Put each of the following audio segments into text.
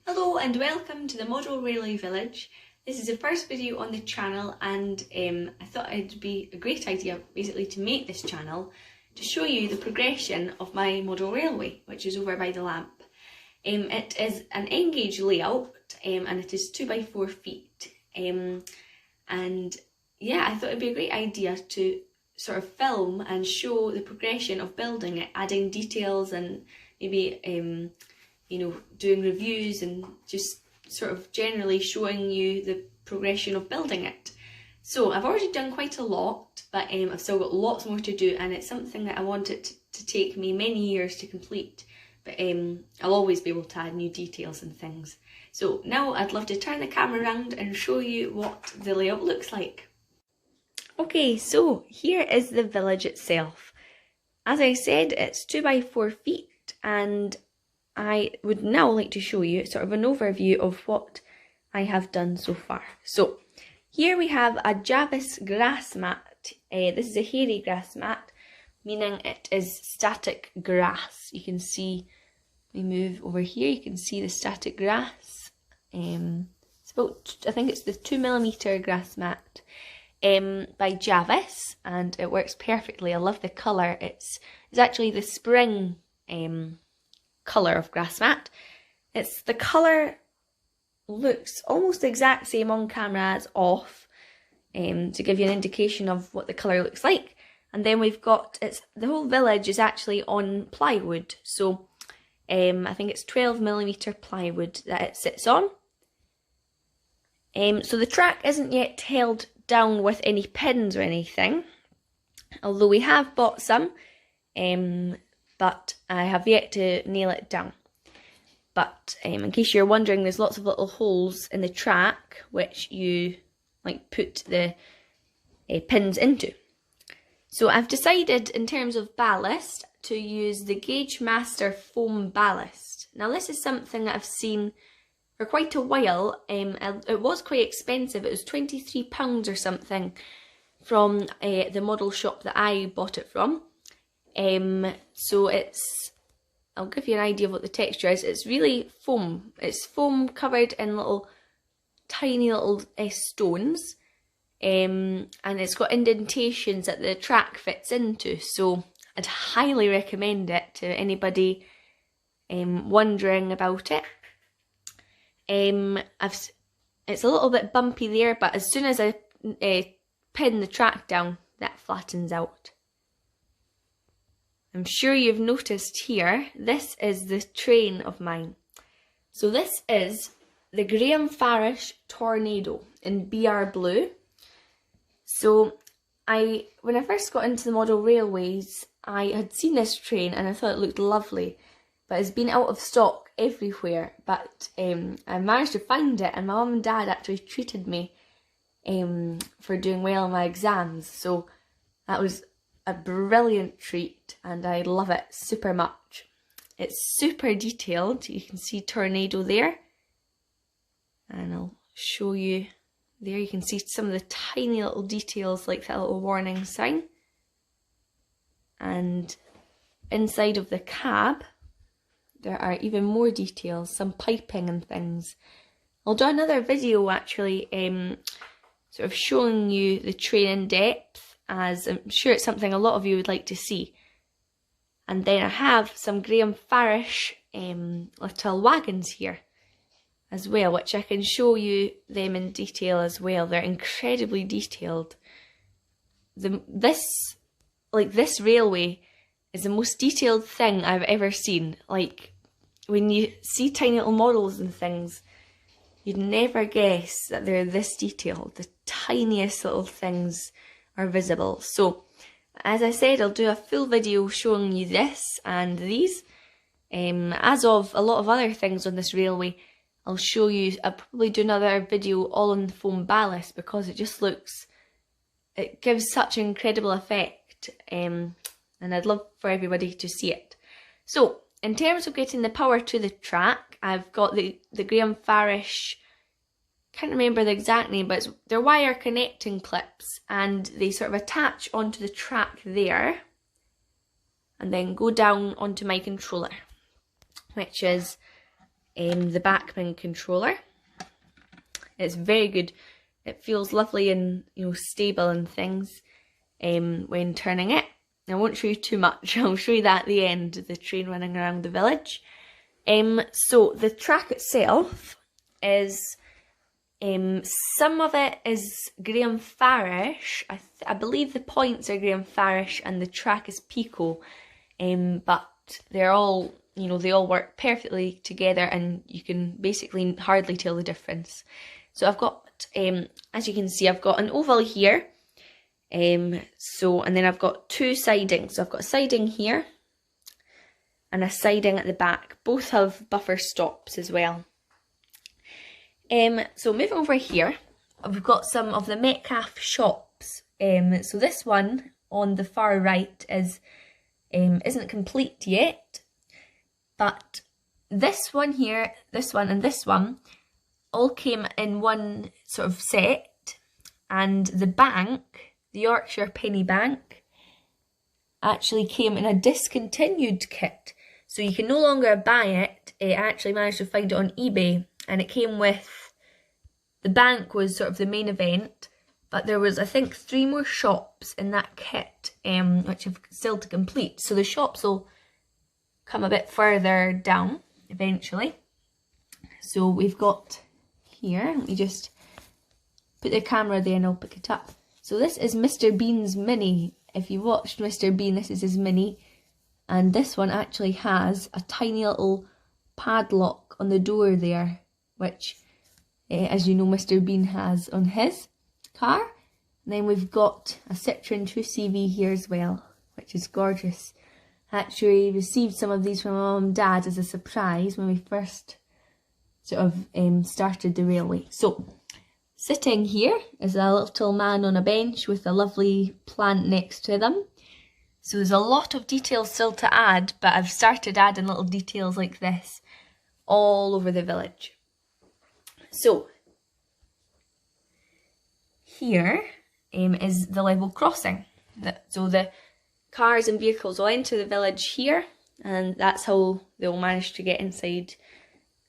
Hello and welcome to the Model Railway Village. This is the first video on the channel and I thought it'd be a great idea basically to make this channel to show you the progression of my model railway, which is over by the lamp. It is an N-gauge layout and it is 2x4 feet and yeah, I thought it'd be a great idea to sort of film and show the progression of building it, adding details and maybe doing reviews and just sort of generally showing you the progression of building it. So I've already done quite a lot, but I've still got lots more to do, and it's something that I want it to take me many years to complete, but I'll always be able to add new details and things. So now I'd love to turn the camera around and show you what the layout looks like. Okay, so here is the village itself. As I said, it's 2x4 feet, and I would now like to show you sort of an overview of what I have done so far. So here we have a Javis grass mat. This is a hairy grass mat, meaning it is static grass. You can see, we move over here, you can see the static grass. It's about, I think it's the 2mm grass mat by Javis, and it works perfectly. I love the colour. It's actually the spring colour of grass mat. It's the colour looks almost the exact same on camera as off, to give you an indication of what the colour looks like. And then we've got, the whole village is actually on plywood, so I think it's 12mm plywood that it sits on. So the track isn't yet held down with any pins or anything, although we have bought some, but I have yet to nail it down. But in case you're wondering, there's lots of little holes in the track which you put the pins into. So I've decided in terms of ballast to use the Gagemaster foam ballast. Now this is something that I've seen for quite a while. It was quite expensive. It was £23 or something from the model shop that I bought it from. So I'll give you an idea of what the texture is. It's really foam. It's foam covered in tiny little stones, and it's got indentations that the track fits into. So I'd highly recommend it to anybody wondering about it. It's a little bit bumpy there, but as soon as I pin the track down, that flattens out. I'm sure you've noticed here, this is the train of mine. So this is the Graham Farish Tornado in BR Blue. So when I first got into the model railways, I had seen this train and I thought it looked lovely, but it's been out of stock everywhere. But I managed to find it, and my mum and dad actually treated me for doing well in my exams. So that was a brilliant treat, and I love it super much. It's super detailed. You can see tornado there, and I'll show you there. You can see some of the tiny little details, like that little warning sign. And inside of the cab there are even more details, some piping and things. I'll do another video actually sort of showing you the train in depth, as I'm sure it's something a lot of you would like to see. And then I have some Graham Farish little wagons here as well, which I can show you them in detail as well. They're incredibly detailed. This railway is the most detailed thing I've ever seen. Like, when you see tiny little models and things, you'd never guess that they're this detailed. The tiniest little things are visible. So as I said, I'll do a full video showing you this and these. As of a lot of other things on this railway, I'll show you, I'll probably do another video all on the foam ballast, because it gives such an incredible effect, and I'd love for everybody to see it. So in terms of getting the power to the track, I've got the Graham Farish, can't remember the exact name, but they're wire connecting clips, and they sort of attach onto the track there and then go down onto my controller, which is the Bachmann controller. It's very good. It feels lovely and, you know, stable and things when turning it. I won't show you too much. I'll show you that at the end, the train running around the village. So the track itself is, some of it is Graham Farish. I believe the points are Graham Farish and the track is Pico. But they're all, you know, they all work perfectly together and you can basically hardly tell the difference. So I've got, as you can see, I've got an oval here. And then I've got two sidings. So I've got a siding here and a siding at the back. Both have buffer stops as well. So moving over here, we've got some of the Metcalfe shops. So this one on the far right isn't complete yet, but this one here, this one and this one all came in one sort of set, and the bank, the Yorkshire Penny Bank, actually came in a discontinued kit, so you can no longer buy it. I actually managed to find it on eBay, and it came with, the bank was sort of the main event, but there was, I think, 3 more shops in that kit, which have still to complete. So the shops will come a bit further down eventually. So we've got here, let me just put the camera there and I'll pick it up. So this is Mr. Bean's Mini. If you watched Mr. Bean, this is his Mini. And this one actually has a tiny little padlock on the door there, which, as you know, Mr. Bean has on his car. And then we've got a Citroen 2CV here as well, which is gorgeous. I actually received some of these from my mum and dad as a surprise when we first sort of started the railway. So sitting here is a little man on a bench with a lovely plant next to them. So there's a lot of details still to add, but I've started adding little details like this all over the village. So here is the level crossing. So the cars and vehicles will enter the village here, and that's how they'll manage to get inside,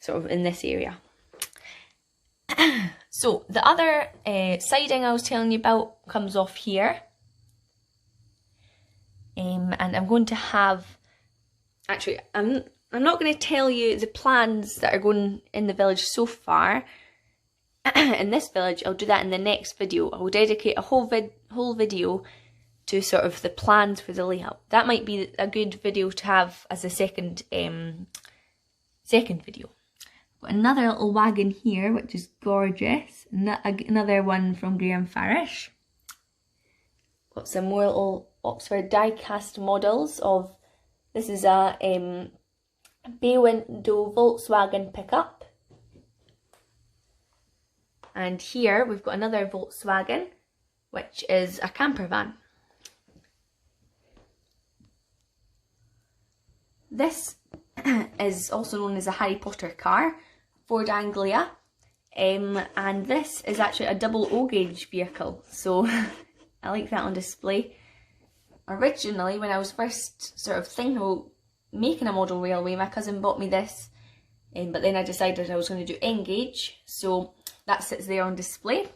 sort of in this area. So the other siding I was telling you about comes off here. And I'm going to have, actually, I'm not going to tell you the plans that are going in the village so far. In this village, I'll do that in the next video. I will dedicate a whole video to sort of the plans for the layout. That might be a good video to have as a second video. Got another little wagon here, which is gorgeous. Another one from Graham Farish. Got some more little Oxford die-cast models of, this is a bay window Volkswagen pickup. And here we've got another Volkswagen, which is a camper van. This is also known as a Harry Potter car, Ford Anglia, and this is actually a double O-gauge vehicle, so I like that on display. Originally, when I was first sort of thinking about making a model railway, my cousin bought me this, but then I decided I was going to do N-gauge, so that sits there on display.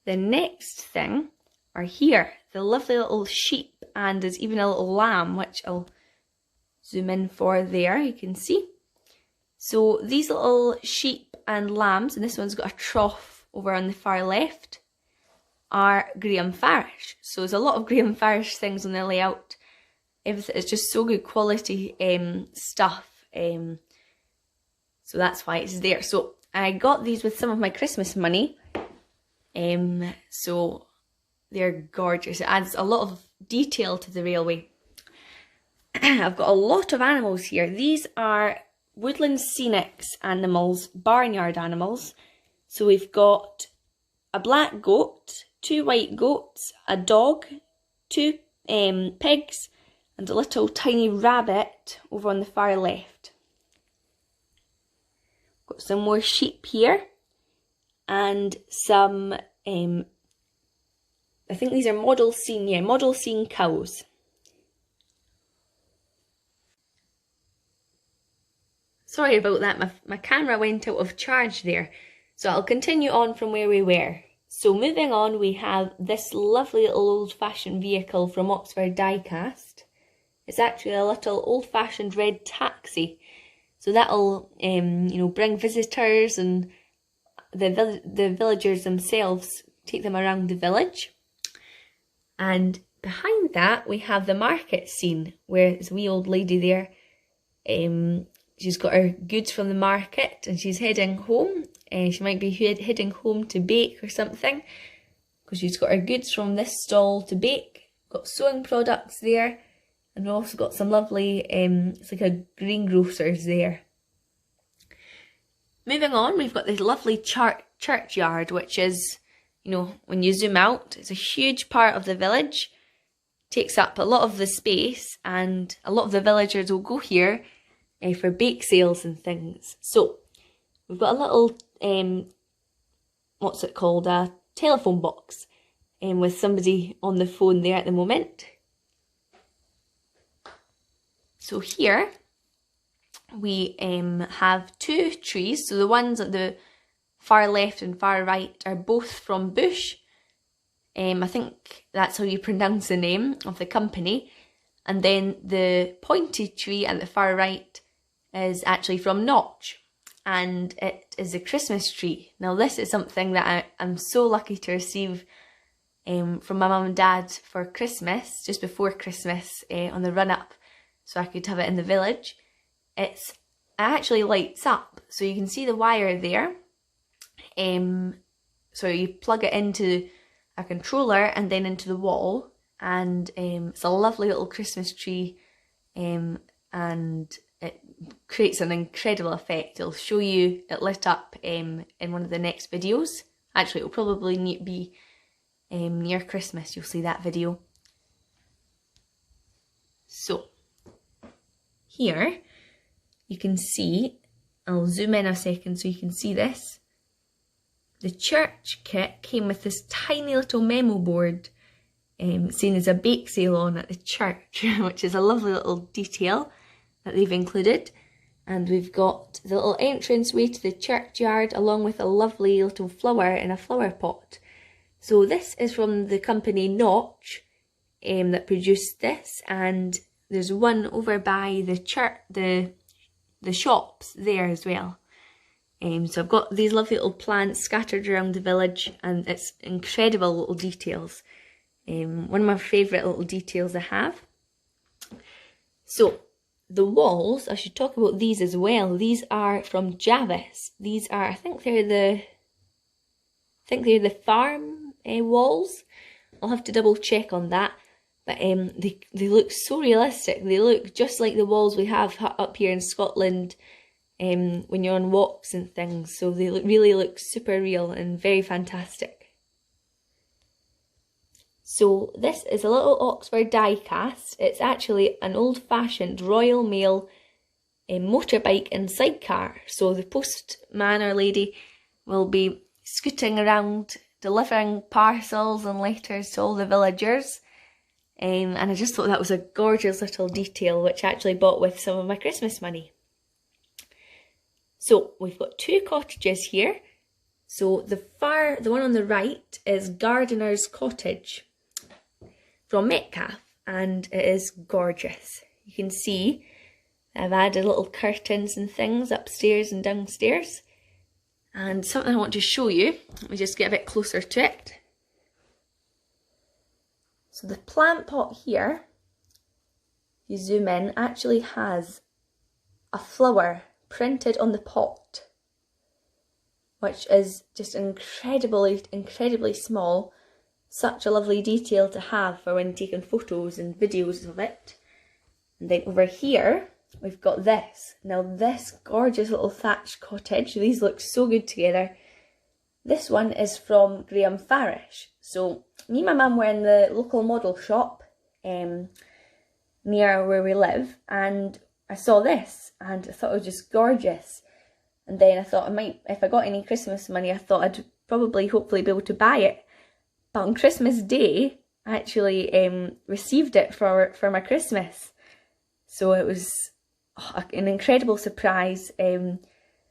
The next thing are here, the lovely little sheep, and there's even a little lamb, which I'll zoom in for there, you can see. So these little sheep and lambs, and this one's got a trough over on the far left, are Graham Farish. So there's a lot of Graham Farish things on the layout. Everything is just so good quality stuff. So that's why it's there. So I got these with some of my Christmas money. So they're gorgeous. It adds a lot of detail to the railway. I've got a lot of animals here. These are Woodland Scenics animals, barnyard animals. So we've got a black goat, 2 white goats, a dog, 2 pigs, and a little tiny rabbit over on the far left. Got some more sheep here, and some, I think these are model scene cows. Sorry about that, my camera went out of charge there. So I'll continue on from where we were. So moving on, we have this lovely little old-fashioned vehicle from Oxford Diecast. It's actually a little old-fashioned red taxi. So that'll, bring visitors and the villagers themselves, take them around the village. And behind that, we have the market scene, where there's a wee old lady there. She's got her goods from the market and she's heading home. She might be heading home to bake or something, because she's got her goods from this stall to bake. Got sewing products there, and we've also got some lovely, it's like a greengrocer's there. Moving on, we've got this lovely churchyard, which is, when you zoom out, it's a huge part of the village. Takes up a lot of the space, and a lot of the villagers will go here for bake sales and things. So we've got a little, what's it called, a telephone box with somebody on the phone there at the moment. So here we have two trees. So the ones at the far left and far right are both from Bush. I think that's how you pronounce the name of the company. And then the pointy tree at the far right is actually from Notch, and it is a Christmas tree. Now this is something that I'm so lucky to receive from my mum and dad for Christmas, just before Christmas, on the run up, so I could have it in the village. It actually lights up, so you can see the wire there. So you plug it into a controller and then into the wall, and it's a lovely little Christmas tree, and it creates an incredible effect. I'll show you it lit up in one of the next videos. Actually, it'll probably be near Christmas, you'll see that video. So here you can see, I'll zoom in a second so you can see this. The church kit came with this tiny little memo board saying there's a bake sale on at the church, which is a lovely little detail that they've included. And we've got the little entranceway to the churchyard, along with a lovely little flower in a flower pot. So this is from the company Notch that produced this, and there's one over by the church, the shops there as well. So I've got these lovely little plants scattered around the village, and it's incredible little details. One of my favourite little details I have. So the walls, I should talk about these as well. These are from Javis. These are, I think they're the farm walls. I'll have to double check on that. But they look so realistic. They look just like the walls we have up here in Scotland when you're on walks and things. So they really look super real and very fantastic. So this is a little Oxford die-cast. It's actually an old-fashioned Royal Mail motorbike and sidecar. So the postman or lady will be scooting around delivering parcels and letters to all the villagers. And I just thought that was a gorgeous little detail, which I actually bought with some of my Christmas money. So we've got two cottages here. So the one on the right is Gardener's Cottage from Metcalfe, and it is gorgeous. You can see I've added little curtains and things upstairs and downstairs. And something I want to show you, let me just get a bit closer to it. So the plant pot here, if you zoom in, actually has a flower printed on the pot, which is just incredibly small. Such a lovely detail to have for when taking photos and videos of it. And then over here, we've got this. Now this gorgeous little thatched cottage, these look so good together. This one is from Graham Farish. So me and my mum were in the local model shop near where we live, and I saw this and I thought it was just gorgeous. And then I thought if I got any Christmas money, I thought I'd hopefully be able to buy it. But on Christmas Day, I actually received it for my Christmas. So it was, an incredible surprise, and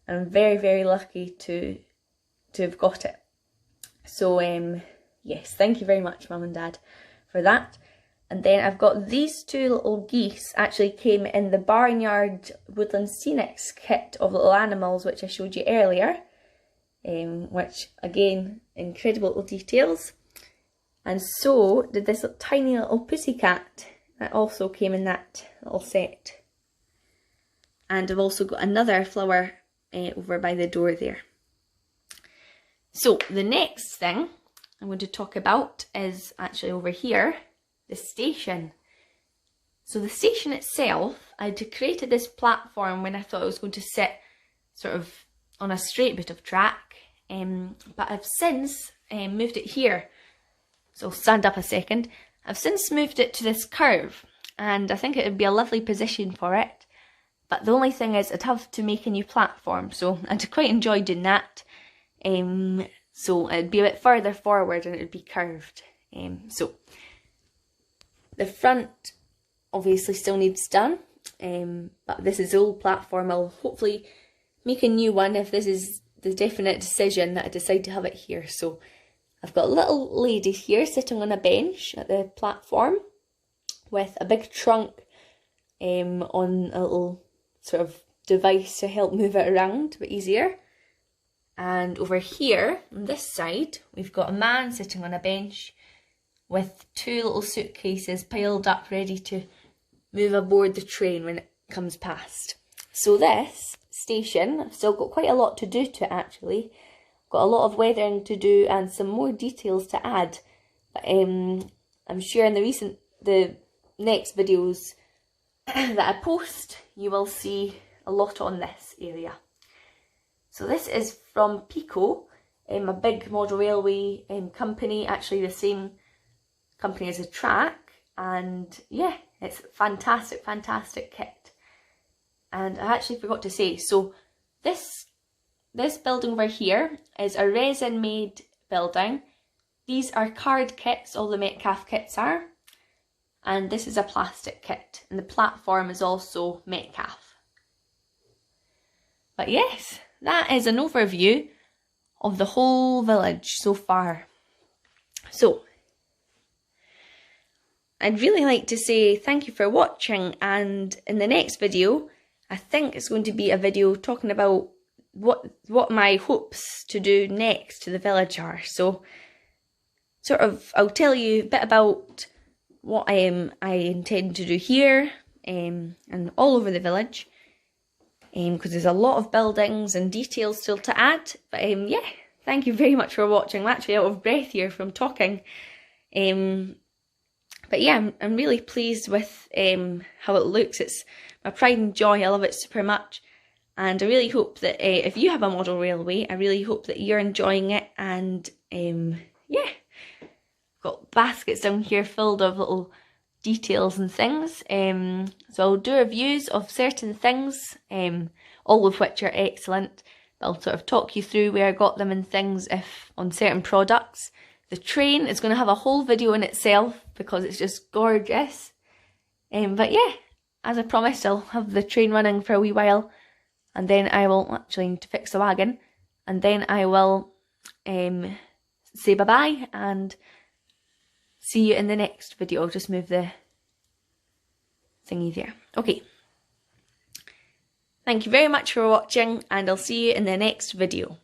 I'm very, very lucky to have got it. So yes, thank you very much, Mum and Dad, for that. And then I've got these two little geese, actually came in the Barnyard Woodland Scenics kit of little animals, which I showed you earlier, which again, incredible little details. And so did this tiny little pussycat that also came in that little set. And I've also got another flower over by the door there. So the next thing I'm going to talk about is actually over here, the station. So the station itself, I'd created this platform when I thought I was going to sit sort of on a straight bit of track, but I've since moved it here. So I'll stand up a second. I've since moved it to this curve, and I think it would be a lovely position for it. But the only thing is I'd have to make a new platform, so I'd quite enjoy doing that. So it'd be a bit further forward and it would be curved. So the front obviously still needs done, but this is the old platform. I'll hopefully make a new one if this is the definite decision that I decide to have it here. So I've got a little lady here sitting on a bench at the platform with a big trunk on a little sort of device to help move it around a bit easier. And over here on this side we've got a man sitting on a bench with two little suitcases piled up ready to move aboard the train when it comes past. So this station, I've still got quite a lot to do to it actually. Got a lot of weathering to do and some more details to add. But I'm sure in the next videos that I post, you will see a lot on this area. So this is from Pico, a big model railway company, actually the same company as a track, and yeah, it's fantastic, fantastic kit. And I actually forgot to say, so this building over here is a resin made building. These are card kits, all the Metcalfe kits are. And this is a plastic kit, and the platform is also Metcalfe. But yes, that is an overview of the whole village so far. So, I'd really like to say thank you for watching, and in the next video, I think it's going to be a video talking about what my hopes to do next to the village are. So, sort of, I'll tell you a bit about what I intend to do here and all over the village, because there's a lot of buildings and details still to add. But yeah, thank you very much for watching. I'm actually out of breath here from talking. But yeah, I'm really pleased with how it looks. It's my pride and joy. I love it super much. And I really hope that if you have a model railway, I really hope that you're enjoying it. And yeah, got baskets down here filled of little details and things. So I'll do reviews of certain things, all of which are excellent. I'll sort of talk you through where I got them and things if on certain products. The train is going to have a whole video in itself because it's just gorgeous. But yeah, as I promised, I'll have the train running for a wee while, and then I will actually need to fix the wagon, and then I will say bye bye and see you in the next video. I'll just move the thingy there. Okay. Thank you very much for watching, and I'll see you in the next video.